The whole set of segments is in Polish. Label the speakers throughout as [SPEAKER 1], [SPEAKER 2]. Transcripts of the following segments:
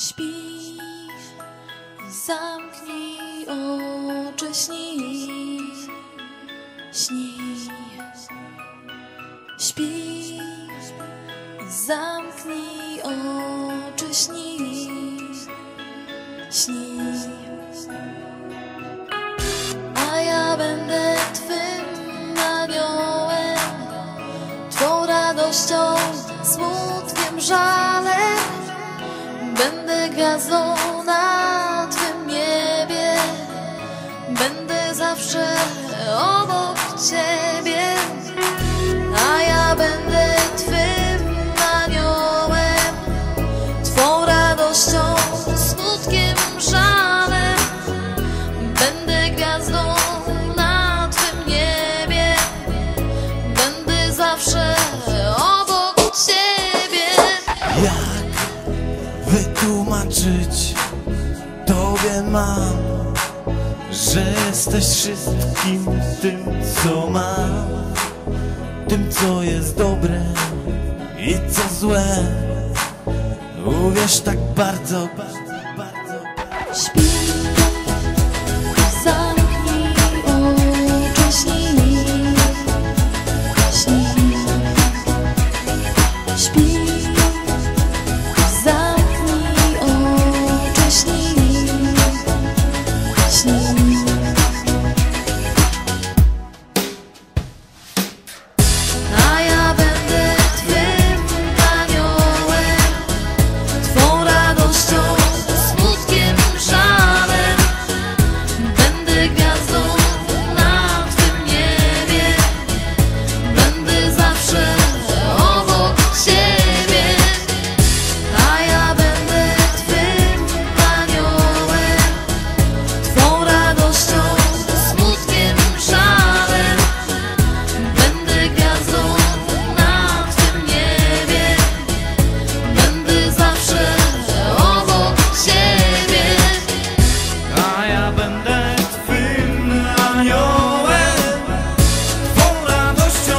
[SPEAKER 1] Śpi, zamknij oczy, śnij, śnij. Śpi, zamknij oczy, śnij, śnij. A ja będę twym aniołem, twą radością, smutkiem, żalem. Będę gwiazdą na twym niebie, będę zawsze obok ciebie. A ja będę twym aniołem, twą radością, smutkiem, żalem. Będę gwiazdą na twym niebie, będę zawsze obok ciebie.
[SPEAKER 2] Jak wytłumaczyć tobie mam, że jesteś wszystkim tym, co mam, tym, co jest dobre i co złe. Uwierz tak bardzo,
[SPEAKER 1] Śpi, zamknij oczy, śnij, śnij. Śpi, zamknij oczy, śnij, śnij. A ja będę twym aniołem, twą radością, smutkiem, żalem. Będę gwiazdą na twym niebie, będę zawsze obok ciebie. A ja będę twym aniołem, twą radością, smutkiem, żalem. Będę gwiazdą na twym niebie, będę zawsze obok ciebie.
[SPEAKER 2] a ja będę twym aniołem, twą radością,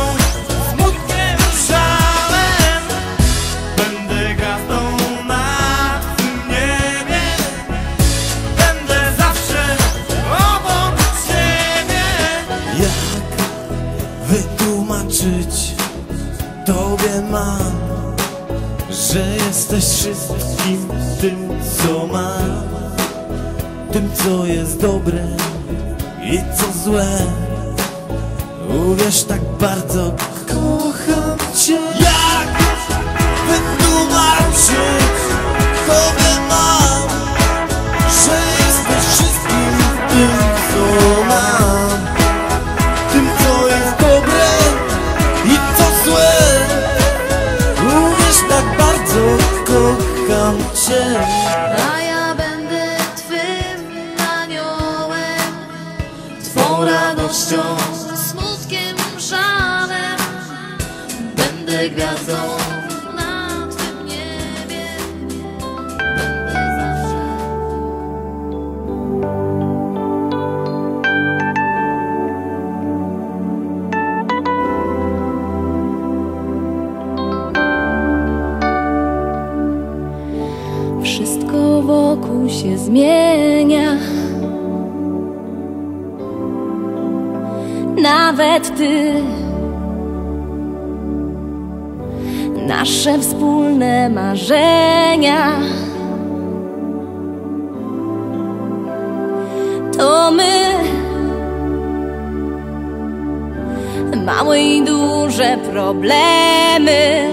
[SPEAKER 2] smutkiem, żalem. Będę gwiazdą na twym niebie, będę zawsze obok ciebie. Jak wytłumaczyć tobie mam, że jesteś wszystkim tym, co mam, tym, co jest dobre i co złe. Uwierz tak bardzo, kocham cię. Jak wytłumaczyć tobie mam, że jesteś wszystkim tym, co mam, tym, co jest dobre i co złe. Uwierz tak bardzo, kocham cię.
[SPEAKER 1] A ja będę twym aniołem, twą radością, smutkiem, żalem. Będę gwiazdą na twym niebie, będę zawsze. Wszystko wokół się zmienia, nawet ty. Nasze wspólne marzenia to my, małe i duże problemy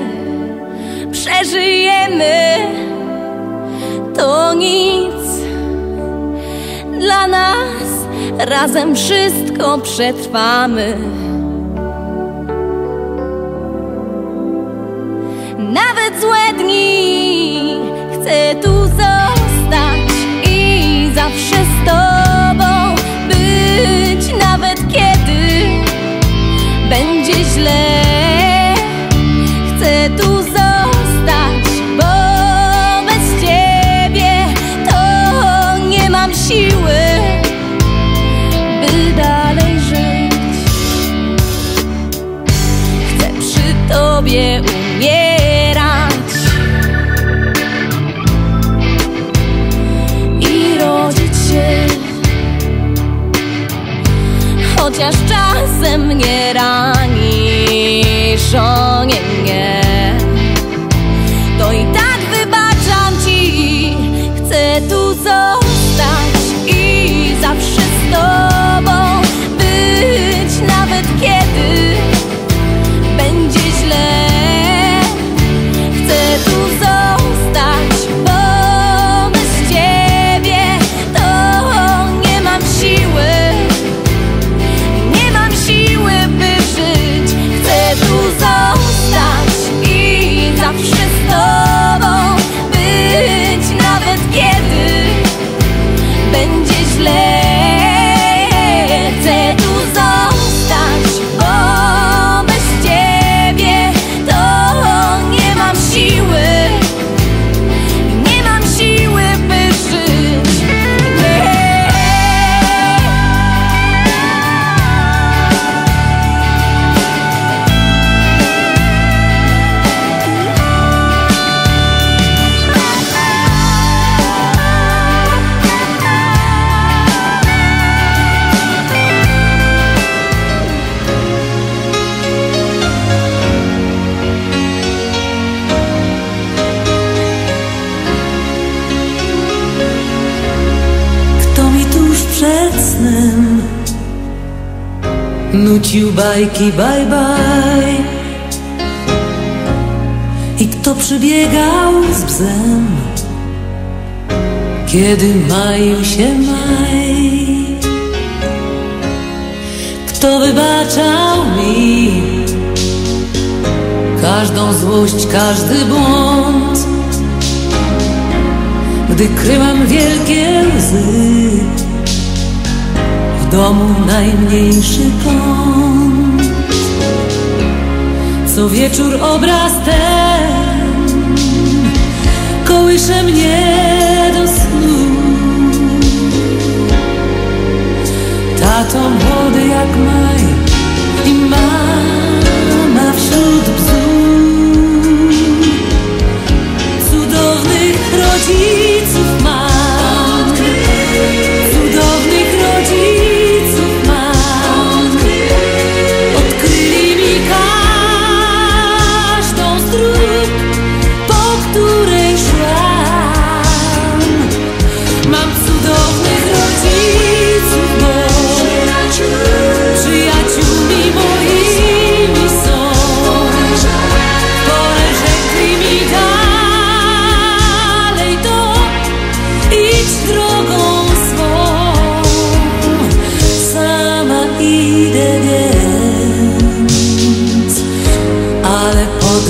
[SPEAKER 1] przeżyjemy. To nic dla nas, razem wszystko przetrwamy. Nawet złe dni chcę tu zostać i zawsze z tobą być, nawet kiedy będzie źle. Chcę tu zostać, bo bez ciebie to nie mam siły, by dalej żyć. Chcę przy tobie umierać. chociaż czasem mnie ranisz, o nie, to i tak wybaczam ci. Chcę tu zostać i zawsze z tobą być, nawet kiedy będzie źle. Chcę tu zostać, bo bez ciebie to nie mam siły, by żyć. Chcę tu zostać i zawsze z tobą być, nawet kiedy będzie źle. Chcę tu zostać, bo bez ciebie to nie mam siły, by żyć.
[SPEAKER 3] Przed snem nucił bajki bye bye i kto przybiegał z bzem, kiedy maił się maj. Kto wybaczał mi każdą złość, każdy błąd, gdy kryłam wielkie łzy, w domu najmniejszy kąt. Co wieczór obraz ten kołysze mnie do snu. Tato młody jak maj i mama wśród bzu. Cudownych rodziców mam,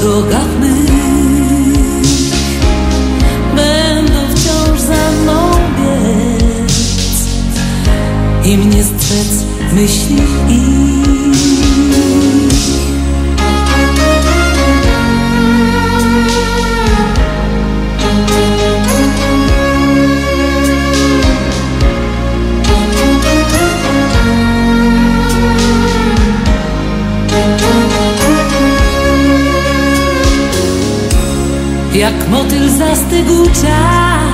[SPEAKER 3] drogach mych będą wciąż za mną biec i mnie strzec myśli ich. Jak motyl zastygł czas,